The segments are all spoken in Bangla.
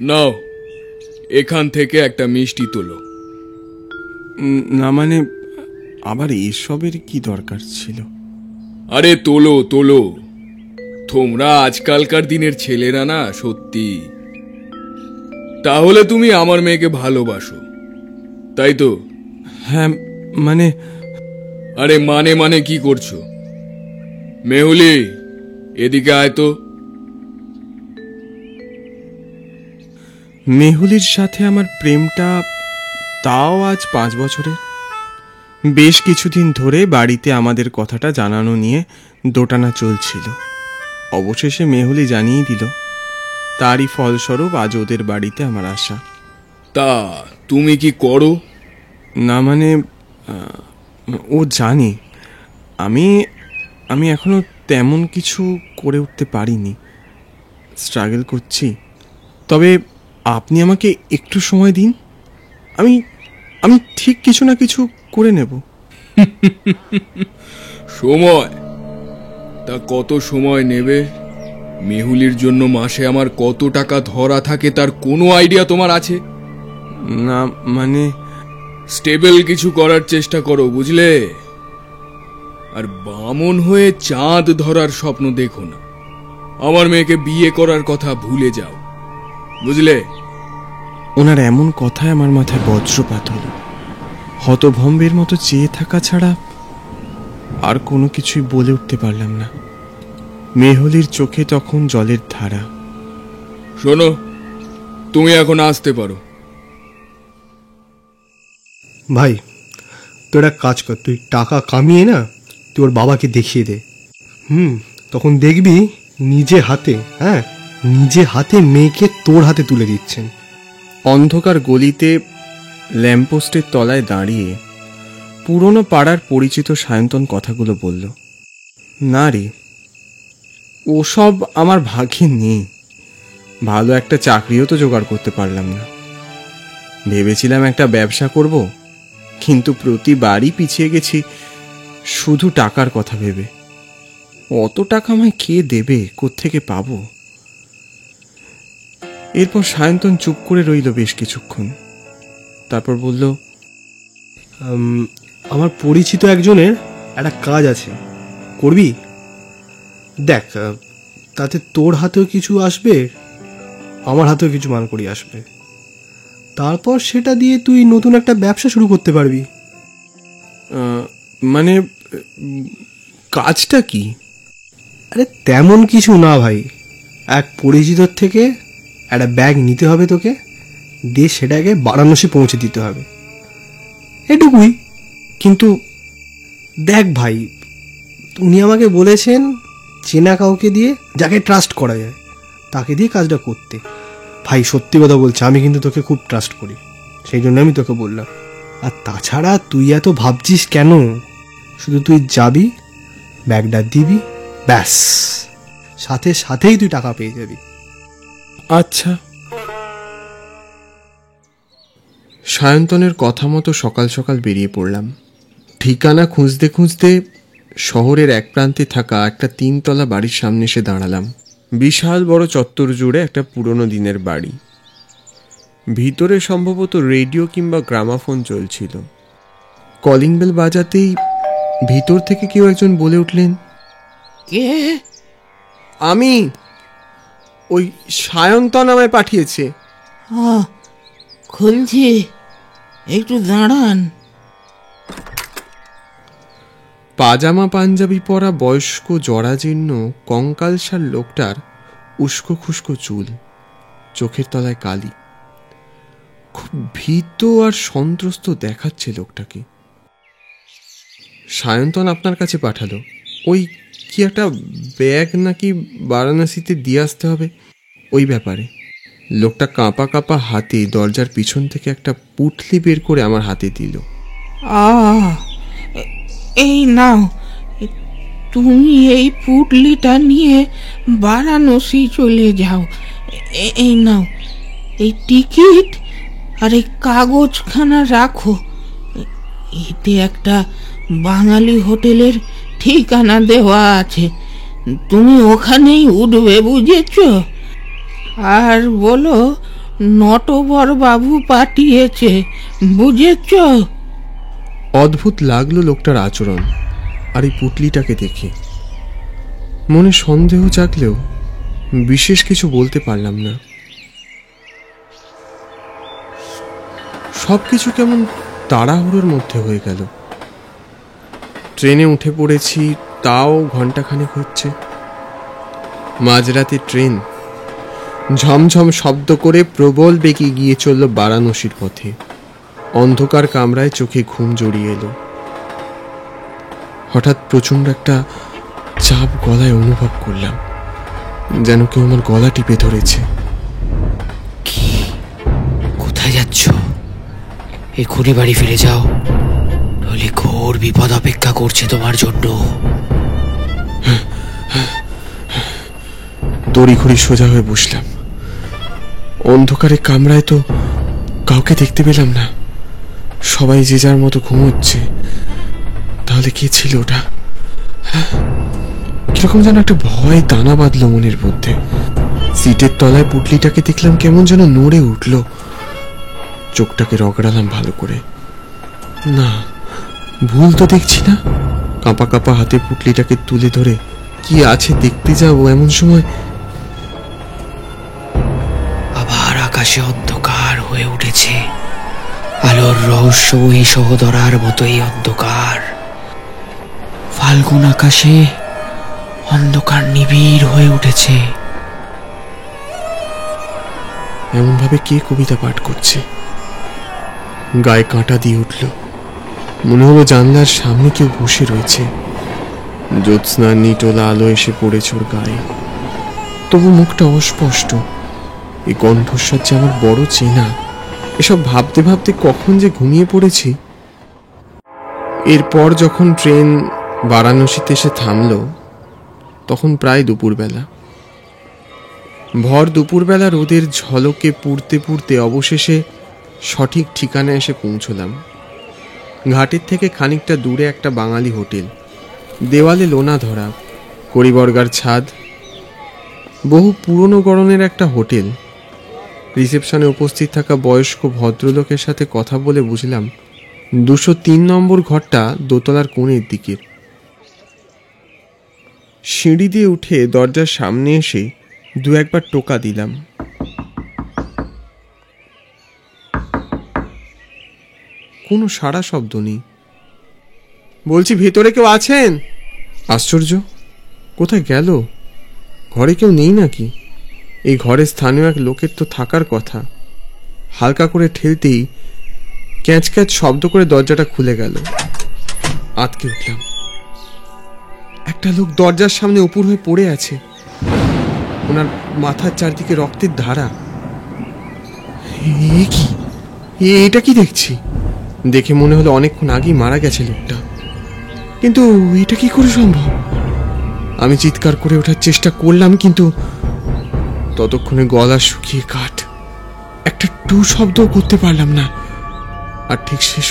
নাও, এখান থেকে একটা মিষ্টি তোলো। না মানে আবার এসবের কি দরকার ছিল? আরে তোলো তোলো, তোমরা আজকালকার দিনের ছেলেরা না সত্যি। তাহলে তুমি আমার মেয়েকে ভালোবাসো, তাই তো? হ্যাঁ মানে। আরে মানে মানে কি করছো? মেহুলি, এদিকে আয় তো। মেহুলির সাথে আমার প্রেমটা তাও আজ 5 বছরের। বেশ কিছুদিন ধরে বাড়িতে আমাদের কথাটা জানানো নিয়ে দোটানা চলছিল। অবশেষে মেহুলি জানিয়ে দিল, তারই ফলস্বরূপ আজ ওদের বাড়িতে আমার আসা। তা তুমি কি করো? না মানে ও জানে আমি আমি এখনো তেমন কিছু করে উঠতে পারিনি, স্ট্রাগল করছি। তবে আপনি আমাকে একটু সময় দিন, আমি আমি ঠিক কিছু না কিছু করে নেব। সময়? তা কত সময় নেবে? মেহুলির জন্য মাসে আমার কত টাকা ধরা থাকে তার কোনো আইডিয়া তোমার আছে? না মানে স্টেবল কিছু করার চেষ্টা করো, বুঝলে? আর বামন হয়ে চাঁদ ধরার স্বপ্ন দেখো না। আমার মেয়েকে বিয়ে করার কথা ভুলে যাও, বুঝলে? ওনার এমন কথায় আমার মাথায় বজ্রপাত হলো। হতভম্বের মতো চেয়ে থাকা ছাড়া আর কোনো কিছুই বলে উঠতে পারলাম না। মেহুলির চোখে তখন জলের ধারা। শোনো, তুমি এখন আসতে পারো। ভাই তোর এক কাজ কর, তুই টাকা কামিয়ে না তুই ওর বাবাকে দেখিয়ে দে। তখন দেখবি নিজে হাতে মেয়েকে তোর হাতে তুলে দিচ্ছেন। অন্ধকার গলিতে ল্যাম্পপোস্টের তলায় দাঁড়িয়ে পুরনো পাড়ার পরিচিত সায়ন্তন কথাগুলো বলল। না রে, ওসব আমার ভাগ্যে নেই। ভালো একটা চাকরিও তো জোগাড় করতে পারলাম না। ভেবেছিলাম একটা ব্যবসা করব, কিন্তু প্রতিবারই পিছিয়ে গেছি শুধু টাকার কথা ভেবে। অত টাকা আমায় কে দেবে, কোত্থেকে পাবো? এরপর সায়ন্তন চুপ করে রইল বেশ কিছুক্ষণ, তারপর বলল, আমার পরিচিত একজনের একটা কাজ আছে, করবি? দেখ, তাতে তোর হাতেও কিছু আসবে, আমার হাতেও কিছু মাল করি আসবে। তারপর সেটা দিয়ে তুই নতুন একটা ব্যবসা শুরু করতে পারবি। মানে কাজটা কি? আরে তেমন কিছু না ভাই, এক পরিচিতর থেকে একটা ব্যাগ নিতে হবে তোকে, দিয়ে সেটাকে বারাণসী পৌঁছে দিতে হবে, এটুকুই। কিন্তু দেখ ভাই, উনি আমাকে বলেছেন চেনা কাউকে দিয়ে, যাকে ট্রাস্ট করা যায় তাকে দিয়ে কাজটা করতে। ভাই সত্যি কথা বলছি, আমি কিন্তু তোকে খুব ট্রাস্ট করি, সেই জন্য আমি তোকে বললাম। আর তাছাড়া তুই এত ভাবছিস কেন? শুধু তুই যাবি, ব্যাগটা দিবি, ব্যাস, সাথে সাথেই তুই টাকা পেয়ে যাবি। আচ্ছা। সায়ন্তনের কথা মতো সকাল সকাল বেরিয়ে পড়লাম। ঠিকানা খুঁজতে খুঁজতে শহরের এক প্রান্তে থাকা একটা 3 তলা বাড়ির সামনে এসে দাঁড়ালাম। বিশাল বড় চত্বর জুড়ে একটা পুরনো দিনের বাড়ি। ভিতরে সম্ভবত রেডিও কিংবা গ্রামাফোন চলছিল। কলিং বেল বাজাতেই ভিতর থেকে কেউ একজন বলে উঠলেন, কে? আমি। ওই সায়ন্তন আমায় পাঠিয়েছে। খুলছি, একটু দাঁড়ান। পাজামা পাঞ্জাবি পরা বয়স্ক জরাজীর্ণ কঙ্কালসার লোকটার উস্কো খুস্কো চুল, চোখের তলায় কালি। খুব ভীত আর সন্ত্রস্ত দেখাচ্ছে লোকটাকে। সায়ন্তন আপনার কাছে পাঠালো, ওই কি একটা ব্যাগ নাকি বারাণসীতে দিয়ে আসতে হবে, ওই ব্যাপারে। লোকটা কাঁপা কাঁপা হাতে দরজার পিছন থেকে একটা পুঁটলি বের করে আমার হাতে দিল। এই নাও, তুমি এই পুটলিটা নিয়ে বারাণসী চলে যাও। এই নাও, এই টিকিট আর এই কাগজখানা রাখো। এতে একটা বাঙালি হোটেলের ঠিকানা দেওয়া আছে, তুমি ওখানেই উঠবে, বুঝেছ? আর বলো নটবর বাবু পাঠিয়েছে, বুঝেছ? অদ্ভুত লাগলো লোকটার আচরণ আর এই পুটলিটাকে দেখে। মনে সন্দেহ জাগলেও বিশেষ কিছু বলতে পারলাম না। সবকিছু কেমন তাড়াহুড়োর মধ্যে হয়ে গেল। ট্রেনে উঠে পড়েছি, তাও ঘন্টাখানেক হচ্ছে। মাঝরাতে ট্রেন ঝমঝম শব্দ করে প্রবল বেগে গিয়ে চলল বারাণসীর পথে। অন্ধকার কামরায় চোখে ঘুম জড়িয়ে এলো। হঠাৎ প্রচন্ড একটা চাপ গলায় অনুভব করলাম, যেন কেউ আমার গলা টিপে ধরেছে। কোথায় যাচ্ছ? এক্ষুনি বাড়ি ফিরে যাও, নইলে ঘোর বিপদ অপেক্ষা করছে তোমার জন্য। তড়িঘড়ি সোজা হয়ে বসলাম। অন্ধকারে কামরায় তো কাউকে দেখতে পেলাম না, সবাই যে যার মতো ঘুমোচ্ছে। তাহলে কে ছিল ওটা? কিরকম যেন একটা ভয় দানা বাঁধলো মনের মধ্যে। সিটের তলায় পুটলিটাকে দেখলাম কেমন যেন নড়ে উঠল। চোখটাকে রগড়ালাম ভালো করে। না, ভুল তো দেখছি না। কাঁপা কাঁপা হাতে পুটলিটাকে তুলে ধরে কি আছে দেখতে যাবো, এমন সময় আবার আকাশে অন্ধকার হয়ে উঠেছে। আলোর রহস্যময়ী সহদরার মতোই অন্ধকার। ফাল্গুন আকাশে অন্ধকার নিবিড় হয়ে উঠেছে। এমন ভাবে কে কবিতা পাঠ করছে? গায়ে কাঁটা দিয়ে উঠল। মনে হলো জানলার সামনে কেউ বসে রয়েছে। জ্যোৎস্নার নিটোলা আলো এসে পড়েছে ওর গায়ে। তবু মুখটা অস্পষ্ট। এই কণ্ঠস্বর যে আমার বড় চেনা। এসব ভাবতে ভাবতে কখন যে ঘুমিয়ে পড়েছি। এরপর যখন ট্রেন বারাণসীতে এসে থামল, তখন প্রায় দুপুরবেলা। ভর দুপুরবেলা রোদের ঝলকে পুড়তে পুড়তে অবশেষে সঠিক ঠিকানায় এসে পৌঁছলাম। ঘাটের থেকে খানিকটা দূরে একটা বাঙালি হোটেল। দেওয়ালে লোনা ধরা, কড়িবর্গার ছাদ। বহু পুরনো গড়নের একটা হোটেল। রিসেপশনে উপস্থিত থাকা বয়স্ক ভদ্রলোকের সাথে কথা বলে বুঝলাম 203 নম্বর ঘরটা দোতলার কোণের দিকের। সিঁড়ি দিয়ে উঠে দরজার সামনে এসে দু একবার টোকা দিলাম। কোনো সাড়া শব্দ নেই। বলছি, ভেতরে কেউ আছেন? আশ্চর্য, কোথায় গেল? ঘরে কেউ নেই নাকি? এই ঘরে স্থানীয় এক লোকের তো থাকার কথা। হালকা করে ঠেলতেই ক্যাঁচ ক্যাঁচ শব্দ করে দরজাটা খুলে গেল। আটকে উঠলাম। একটা লোক দরজার সামনে উপুর হয়ে পড়ে আছে। ওনার মাথার চারদিকে রক্তের ধারা। এ কি? এটা কি দেখছি? দেখে মনে হলো অনেকক্ষণ আগেই মারা গেছে লোকটা। কিন্তু এটা কি করে সম্ভব? আমি চিৎকার করে ওঠার চেষ্টা করলাম, কিন্তু ততক্ষণে গলা শুকিয়ে কাঠ। একটা টু শব্দও করতে পারলাম না। আর ঠিক সেই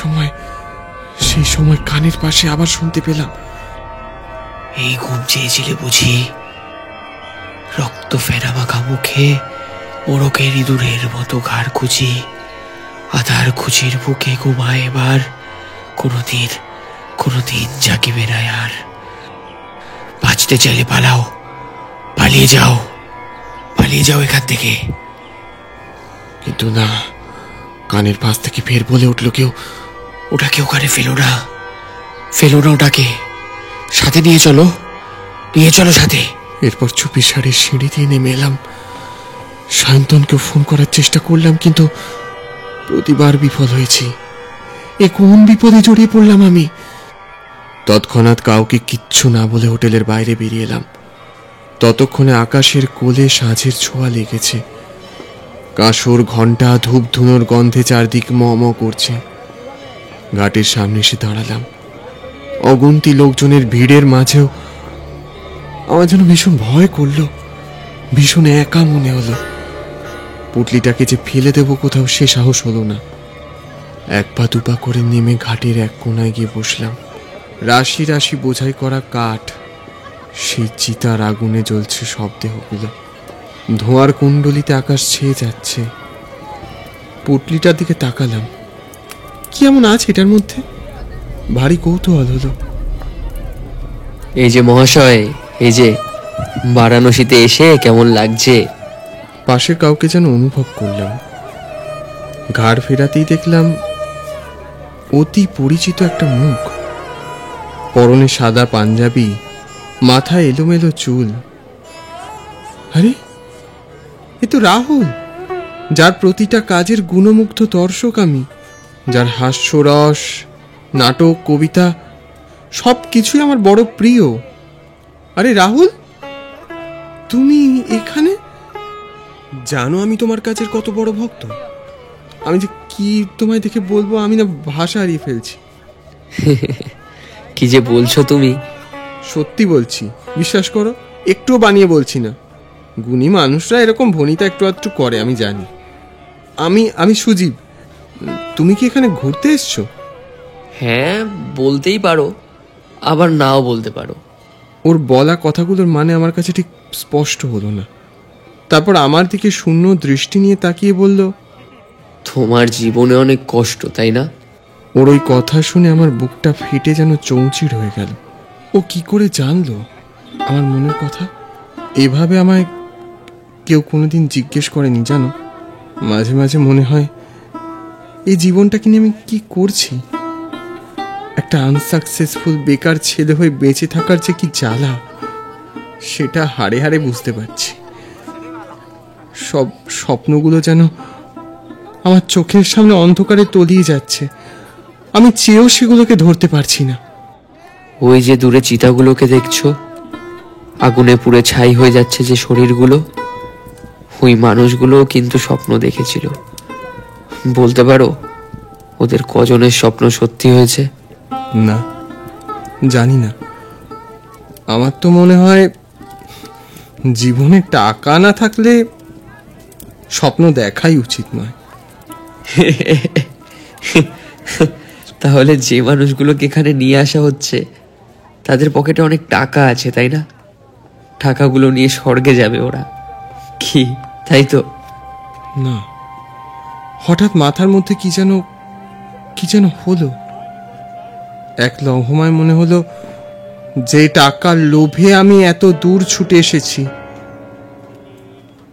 সময় কানের পাশে আবার শুনতে পেলাম, এই ঘুম চেয়েছিলে বুঝি? রক্ত ফেরা মাখা মুখে মোড়কের ইঁদুরের মতো ঘাড় খুঁজি, আধার খুঁজির বুকে ঘুমায় এবার। কোনোদিন জাগিবে না আর। বাঁচতে চাইলে পালাও, পালিয়ে যাও এখান থেকে। কিন্তু না, কানের পাশ থেকে ফের বলে উঠল কেউ, ওটাকে ওখানে ফেলো না ওটাকে, সাথে নিয়ে চলো সাথে। এরপর চুপি সারে সিঁড়ি দিয়ে নেমে এলাম। সায়ন্তনকে ফোন করার চেষ্টা করলাম, কিন্তু প্রতিবার বিফল হয়েছি। এ কোন বিপদে জড়িয়ে পড়লাম আমি? তৎক্ষণাৎ কাউকে কিচ্ছু না বলে হোটেলের বাইরে বেরিয়ে এলাম। ততক্ষণে আকাশের কোলে সাঁঝের ছোঁয়া লেগেছে। কাঁসর ঘণ্টা ধূপ ধুনোর গন্ধে চারদিক ম করছে। ঘাটের সামনে এসে দাঁড়ালাম। অগুন্তি লোকজনের ভিড়ের মাঝেও আমার যেন ভীষণ ভয় করলো, ভীষণ একা মনে হলো। পুটলিটাকে যে ফেলে দেব কোথাও, সে সাহস হলো না। এক পা দুপা করে নেমে ঘাটের এক কোনায় গিয়ে বসলাম। রাশি রাশি বোঝাই করা কাঠ, সেই চিতার আগুনে জ্বলছে সব দেহগুলো। ধোঁয়ার কুণ্ডলিতে আকাশ ছেয়ে যাচ্ছে। পুটলিটার দিকে তাকালাম। কি এমন আছে এটার মধ্যে? ভারী কৌতূহল হলো। এই যে মহাশয়, এই যে বারাণসীতে এসে কেমন লাগছে? পাশে কাউকে যেন অনুভব করলাম। ঘাড় ফেরাতেই দেখলাম অতি পরিচিত একটা মুখ। পরনে সাদা পাঞ্জাবি, মাথায় এলোমেলো চুল। আরে, এ তো রাহুল, যার প্রতিটা কাজের গুণমুগ্ধ দর্শক আমি, যার হাস্যরস, নাটক, কবিতা সব কিছুই আমার বড় প্রিয়। আরে রাহুল, তুমি এখানে? জানো আমি তোমার কাজের কত বড় ভক্ত। আমি যে কি তোমায় দেখে বলবো, আমি না ভাষা হারিয়ে ফেলছি। কি যে বলছো তুমি? সত্যি বলছি, বিশ্বাস করো, একটুও বানিয়ে বলছি না। গুণী মানুষরা এরকম ভনিতা একটু আধটু করে, আমি জানি। আমি সুজীব। তুমি কি এখানে ঘুরতে এসছো? হ্যাঁ, বলতেই পারো, আবার নাও বলতে পারো। ওর বলা কথাগুলোর মানে আমার কাছে ঠিক স্পষ্ট হলো না। তারপর আমার দিকে শূন্য দৃষ্টি নিয়ে তাকিয়ে বলল, তোমার জীবনে অনেক কষ্ট, তাই না? ওর ওই কথা শুনে আমার বুকটা ফেটে যেন চৌচির হয়ে গেল। ও কি করে জানলো আমার মনের কথা? এভাবে আমায় কেউ কোনোদিন জিজ্ঞেস করেনি, জানো। মাঝে মাঝে মনে হয় এই জীবনটাকে নিয়ে আমি কি করছি। একটা আনসাকসেসফুল বেকার ছেলে হয়ে বেঁচে থাকার যে কি জ্বালা, সেটা হাড়ে হাড়ে বুঝতে পারছি। সব স্বপ্নগুলো যেন আমার চোখের সামনে অন্ধকারে তলিয়ে যাচ্ছে। আমি চেয়েও সেগুলোকে ধরতে পারছি না। ওই যে দূরে চিতাগুলোকে দেখছো, আগুনে পুড়ে ছাই হয়ে যাচ্ছে যে শরীরগুলো, ওই মানুষগুলোও কিন্তু স্বপ্ন দেখেছিল। বলতে পারো ওদের কজনের স্বপ্ন সত্যি হয়েছে? না, জানি না। আমার তো মনে হয় জীবনে টাকা না থাকলে স্বপ্ন দেখাই উচিত নয়। তাহলে যে মানুষগুলোকে এখানে নিয়ে আসা হচ্ছে তাদের পকেটে অনেক টাকা আছে, তাই না? টাকাগুলো নিয়ে স্বর্গে যাবে ওরা, কি তাই তো? না, হঠাৎ মাথার মধ্যে কি যেন হলো। এক লহমায় মনে হলো যে টাকার লোভে আমি এত দূর ছুটে এসেছি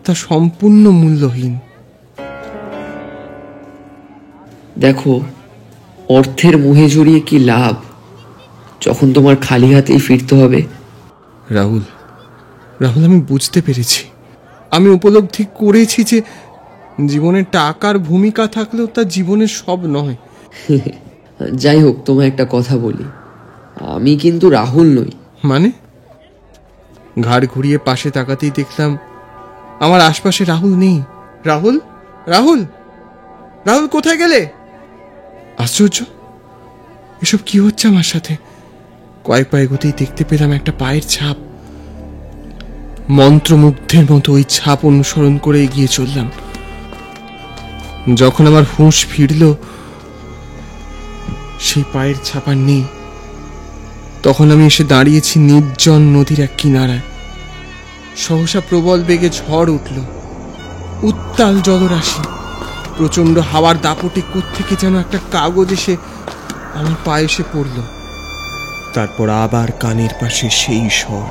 তা সম্পূর্ণ মূল্যহীন। দেখো, অর্থের মোহে জড়িয়ে কি লাভ যখন তোমার খালি হাতেই ফিরতে হবে? রাহুল, আমি বুঝতে পেরেছি, আমি উপলব্ধি করেছি যে জীবনে টাকার ভূমিকা থাকলেও তা জীবনের সব নয়। যাই হোক, তোমায় একটা কথা বলি, আমি কিন্তু রাহুল নই। মানে? ঘাড় ঘুরিয়ে পাশে তাকাতেই দেখলাম আমার আশপাশে রাহুল নেই। রাহুল, রাহুল, রাহুল, কোথায় গেলে? আশ্চর্য, এসব কি হচ্ছে আমার সাথে? কয়েক পা এগোতেই দেখতে পেলাম একটা পায়ের ছাপ। মন্ত্রমুগ্ধের মতো ওই ছাপ অনুসরণ করে এগিয়ে চললাম। যখন আমার হুঁশ ফিরল, সেই পায়ের ছাপ আর নেই। তখন আমি এসে দাঁড়িয়েছি নির্জন নদীর এক কিনারায়। সহসা প্রবল বেগে ঝড় উঠল, উত্তাল জলরাশি। প্রচন্ড হাওয়ার দাপটে কোত্থেকে যেন একটা কাগজ এসে আমার পায়ে এসে পড়ল। তারপর আবার কানের পাশে সেই স্বর,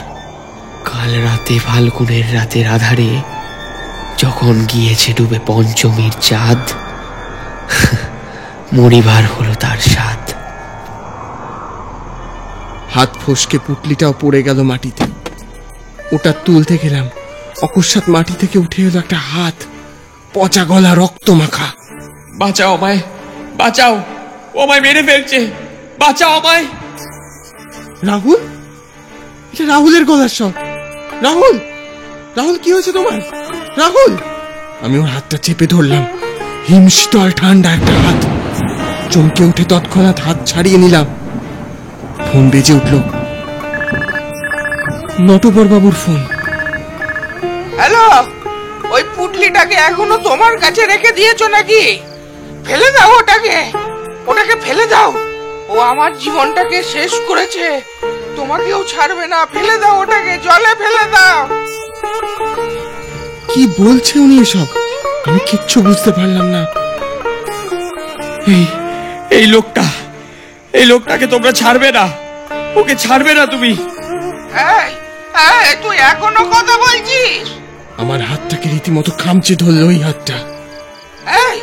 কাল রাতে ফাল্গুনের রাতের আধারে যখন গিয়েছে ডুবে পঞ্চমীর চাঁদ, মরিবার হলো তার স্বাদ। হাত ফসকে পুটলিটাও পড়ে গেল মাটিতে। ওটা তুলতে গেলাম, অকস্মাৎ মাটি থেকে উঠে এলো একটা হাত, পচা গলা, রক্ত মাখা। বাঁচাও আমায়, বাঁচাও, ও আমায় মেরে ফেলছে, বাঁচাও আমায়। রাহুল, এটা রাহুলের গলার স্বর। রাহুল, রাহুল, কি হয়েছে তোমার? রাহুল! আমি ওর হাতটা চেপে ধরলাম। হিমশীতল ঠান্ডা একটা হাত। চমকে উঠে তৎক্ষণাৎ হাত ছাড়িয়ে নিলাম। ফোন বেজে উঠল। নটবর বাবুর ফোন। হ্যালো, ওই পুটলিটাকে এখনো তোমার কাছে রেখে দিয়েছো নাকি? ফেলে দাও ওটাকে, ওটাকে ফেলে দাও। ও আমার জীবনটাকে শেষ করেছে, তোমাকেও ছাড়বে না। ফেলে দাও ওটাকে, জলে ফেলে দাও। কি বলছে উনি এসব? আমি কিচ্ছু বুঝতে পারলাম না। এই লোকটাকে তোমরা ছাড়বে না, ওকে ছাড়বে না তুমি। এই এই, তুই এখনো কথা বলছিস? আমার হাতটাকে রীতিমতো খামচে ধরলো ওই হাতটা। এই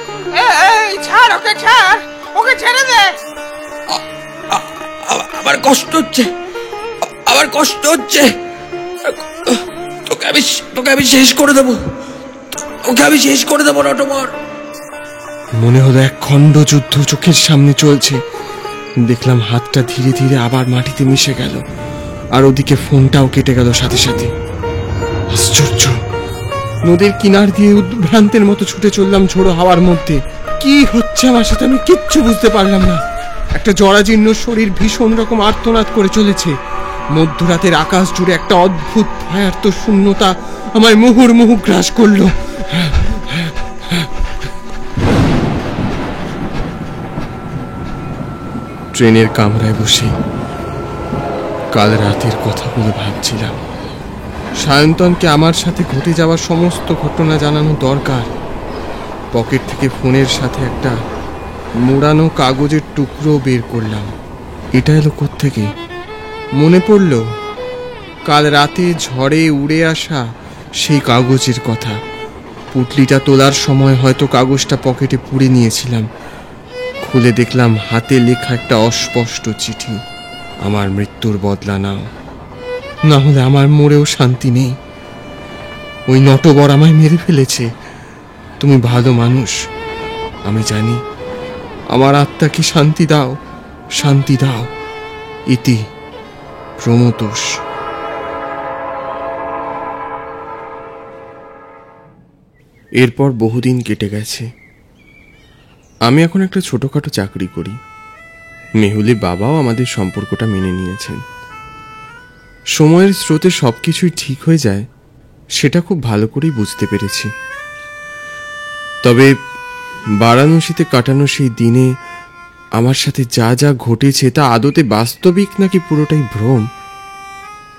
এই, ছাড় ওকে, ছাড় ওকে, ছেড়ে দে। আমার কষ্ট হচ্ছে, তোকে আমি শেষ করে দেবো, নটবর। মনে হলো এক খণ্ড যুদ্ধ চোখের সামনে চলছে। দেখলাম হাতটা ধীরে ধীরে আবার মাটিতে মিশে গেল, আর ওদিকে ফোনটাও কেটে গেল সাথে সাথে। আশ্চর্য! নদীর কিনার দিয়ে উদ্ভ্রান্তের মতো ছুটে চললাম ঝোড়ো হাওয়ার মধ্যে। কি হচ্ছে আমার সাথে আমি কিচ্ছু বুঝতে পারলাম না। একটা জরাজীর্ণ শরীর ভীষণ রকম আর্তনাদ করে চলেছে। মধ্যরাতের আকাশ জুড়ে একটা অদ্ভুত ভয়ার্ত শূন্যতা আমায় মুহুর্মুহু গ্রাস করলো। ট্রেনের কামরায় বসে কাল রাতের কথাগুলো ভাবছিলাম। সায়ন্তনকে আমার সাথে ঘটে যাওয়া সমস্ত ঘটনা জানানো দরকার। পকেট থেকে ফোনের সাথে একটা মোড়ানো কাগজের টুকরো বের করলাম। এটা এলো কোত্থেকে? মনে পড়ল কাল রাতে ঝড়ে উড়ে আসা সেই কাগজের কথা। পুটলিটা তোলার সময় হয়তো কাগজটা পকেটে পুড়ে নিয়েছিলাম। খুলে দেখলাম হাতে লেখা একটা অস্পষ্ট চিঠি। আমার মৃত্যুর বদলা নাও, না হলে আমার মরেও শান্তি নেই। ওই নটবর আমায় মেরে ফেলেছে। তুমি ভালো মানুষ, আমি জানি। আমার আত্মাকে শান্তি দাও, শান্তি দাও। ইতি প্রমোতোষ। এরপর বহুদিন কেটে গেছে। আমি এখন একটা ছোটখাটো চাকরি করি। মেহুলির বাবাও আমাদের সম্পর্কটা মেনে নিয়েছেন। সময়ের স্রোতে সবকিছুই ঠিক হয়ে যায়, সেটা খুব ভালো করেই বুঝতে পেরেছি। তবে বারাণসীতে কাটানো সেই দিনে আমার সাথে যা যা ঘটেছে তা আদতে বাস্তবিক নাকি পুরোটাই ভ্রম,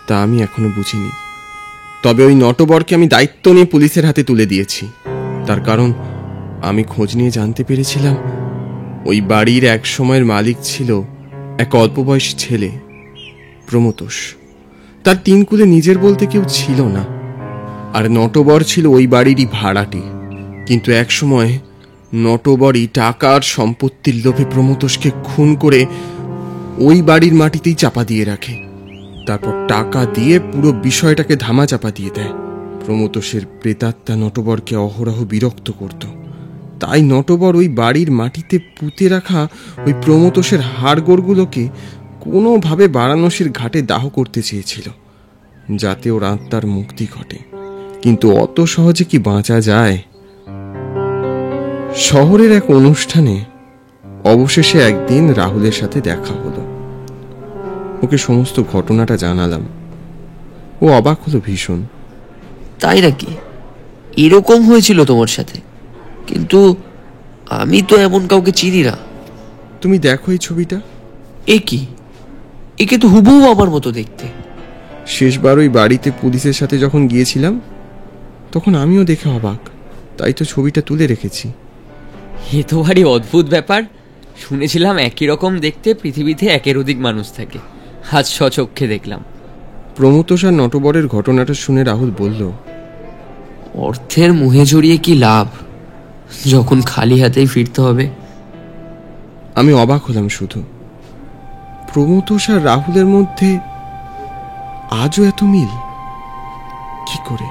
তা আমি এখনো বুঝিনি। তবে ওই নটবরকে আমি দায়িত্ব নিয়ে পুলিশের হাতে তুলে দিয়েছি। তার কারণ আমি খোঁজ নিয়ে জানতে পেরেছিলাম ওই বাড়ির এক সময়ের মালিক ছিল এক অল্প বয়সী ছেলে, প্রমোতোষ। তার তিন কুলে নিজের বলতে কেউ ছিল না, আর নটবর ছিল ওই বাড়িরই ভাড়াটে। কিন্তু এক সময় নটবরই টাকার সম্পত্তির লোভে প্রমোতোষকে খুন করে ওই বাড়ির মাটিতেই চাপা দিয়ে রাখে। তারপর টাকা দিয়ে পুরো বিষয়টাকে ধামা চাপা দিয়ে দেয়। প্রমোতোষের প্রেতাত্মা নটবরকে অহরহ বিরক্ত করত। তাই নটবর ওই বাড়ির মাটিতে পুঁতে রাখা ওই প্রমোতোষের হাড়গোড়গুলোকে কোনোভাবে বারাণসীর ঘাটে দাহ করতে চেয়েছিল, যাতে ওর আত্মার মুক্তি ঘটে। কিন্তু অত সহজে কি বাঁচা যায়? শহরের এক অনুষ্ঠানে অবশেষে একদিন রাহুলের সাথে দেখা হলো। ওকে সমস্ত ঘটনাটা জানালাম। ও অবাক হলো ভীষণ। তাই নাকি? এরকম হয়েছিল তোমার সাথে? কিন্তু আমি তো এমন কাউকে চিনি না। তুমি দেখো এই ছবিটা। এ কি? একে তো হুবহু আমার মতো দেখতে। শেষবার ওই বাড়িতে পুলিশের সাথে যখন গিয়েছিলাম তখন আমিও দেখে অবাক, তাই তো ছবিটা তুলে রেখেছি। এ তো ভারী অদ্ভুত ব্যাপার। শুনেছিলাম একই রকম দেখতে পৃথিবীতে একের অধিক মানুষ থাকে, আজ স্বচক্ষে দেখলাম। প্রমোতোষ আর নটবরের ঘটনাটা শুনে রাহুল বলল, অর্থের মুহে জড়িয়ে কি লাভ, যখন খালি হাতেই ফিরতে হবে। আমি অবাক হলাম শুধু। প্রমোতোষ আর রাহুলের মধ্যে আজও এত মিল কি করে?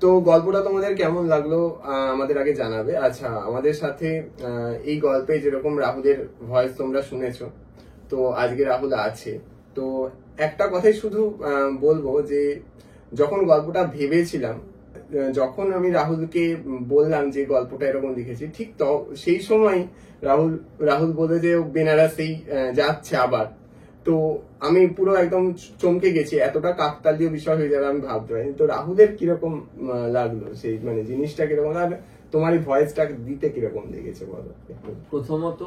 তো গল্পটা তোমাদের কেমন লাগলো আমাদের আগে জানাবে। আচ্ছা, আমাদের সাথে এই গল্পে যেরকম রাহুলের ভয়েস তোমরা শুনেছো, তো আজকে রাহুল আছে। তো একটা কথাই শুধু বলবো যে যখন গল্পটা ভেবেছিলাম, যখন আমি রাহুলকে বললাম যে গল্পটা এরকম লিখেছি, ঠিক তো সেই সময় রাহুল বলে যে বেনারসেই যাচ্ছে আবার। তো আমি পুরো একদম চমকে গেছি, এতটা কাকতালীয় বিষয় হয়ে যাবে আমি ভাবতে পারিনি। তো রাহুলের কিরকম লাগলো সেই মানে জিনিসটা কিরকম, আর তোমার এই ভয়েসটা দিতে কিরকম লেগেছে বলো। প্রথমত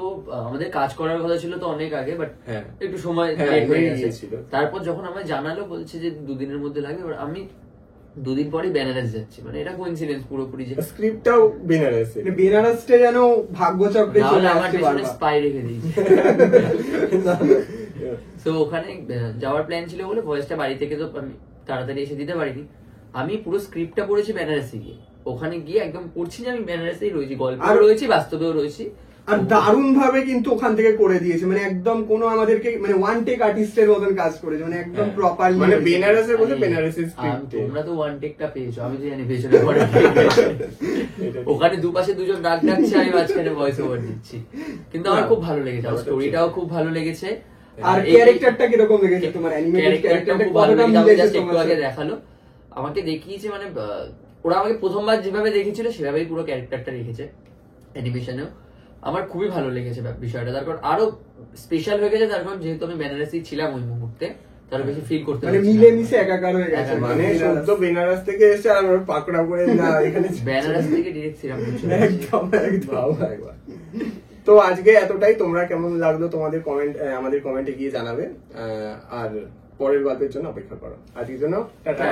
আমাদের কাজ করার কথা ছিল তো অনেক আগে, বাট হ্যাঁ একটু সময় হ্যাঁ, লেট হয়ে হয়ে গেছে। গিয়েছিল। তারপর যখন আমায় জানালো বলছে যে 2 দিনের মধ্যে লাগবে, এবার আমি দুদিন পরে বেনারস যাচ্ছি, মানে এটা কোইন্সিডেন্স পুরোপুরি যে স্ক্রিপ্টটাও বেনারসে। বেনারসটা যেন ভাগ্যচক্রে চলে আমার আসছে পেছনে বারবার। স্পাই রেখে দিয়েছি। তো ওখানে যাওয়ার প্ল্যান ছিল বলে ভয়েসটা বাড়ি থেকে তো আমি তাড়াতাড়ি এসে দিতে পারিনি। আমি পুরো স্ক্রিপ্টটা পড়েছি বেনারসে গিয়ে, ওখানে গিয়ে একদম পড়ছি যে আমি বেনারসেই রয়েছি, গল্পেও রয়েছি, বাস্তবেও রয়েছি। আর দারুণ ভাবে কিন্তু ওখান থেকে করে দিয়েছে, মানে একদম কোনো আমাদেরকে মানে ওয়ান টেক আর্টিস্টের মতন কাজ করেছে, মানে একদম প্রপারলি। মানে বেনারসে বলে বেনারসি স্ক্রিপ্ট। তোমরা তো ওয়ান টেকটা পেয়েছো, আমি তো জানি পেয়েছো না। ওখানে দুপাশে দুজন ডাক ডাকছে, আমি মাঝখানে ভয়েস ওভার দিচ্ছি, কিন্তু আমার খুব ভালো লেগেছে, আমার স্টোরিটাও খুব ভালো লেগেছে। আর ক্যারেক্টারটা কিরকম লেগেছে তোমার? অ্যানিমেটেড ক্যারেক্টারটা কতটা মিলেছে তোমার সাথে? দেখালো আমাকে, দেখিয়েছে মানে ওরা আমাকে প্রথমবার যেভাবে দেখেছিল সেভাবেই পুরো ক্যারেক্টারটা রেখেছে অ্যানিমেশনেও। আমার খুবই ভালো লেগেছে বিষয়টা, তারপর আরো স্পেশাল হয়ে গেছে, তার কারণ যেহেতু আমি বেনারসি ছিলাম ওই মুহূর্তে, তার বেশি ফিল করতে মানে মিলেমিশে একাকার হয়ে গেছে। মানে শুদ্ধ বেনারস থেকে এসে আর আমরা পাকড়া করে না এখানে বেনারস থেকে ডিরেক্ট ছিলাম। একদম একদম। তো আজকে এতটাই। তোমরা কেমন লাগলো তোমাদের কমেন্ট আমাদের কমেন্টে গিয়ে জানাবে, আর পরের গল্পের জন্য অপেক্ষা করো। আজকের জন্য টাটা।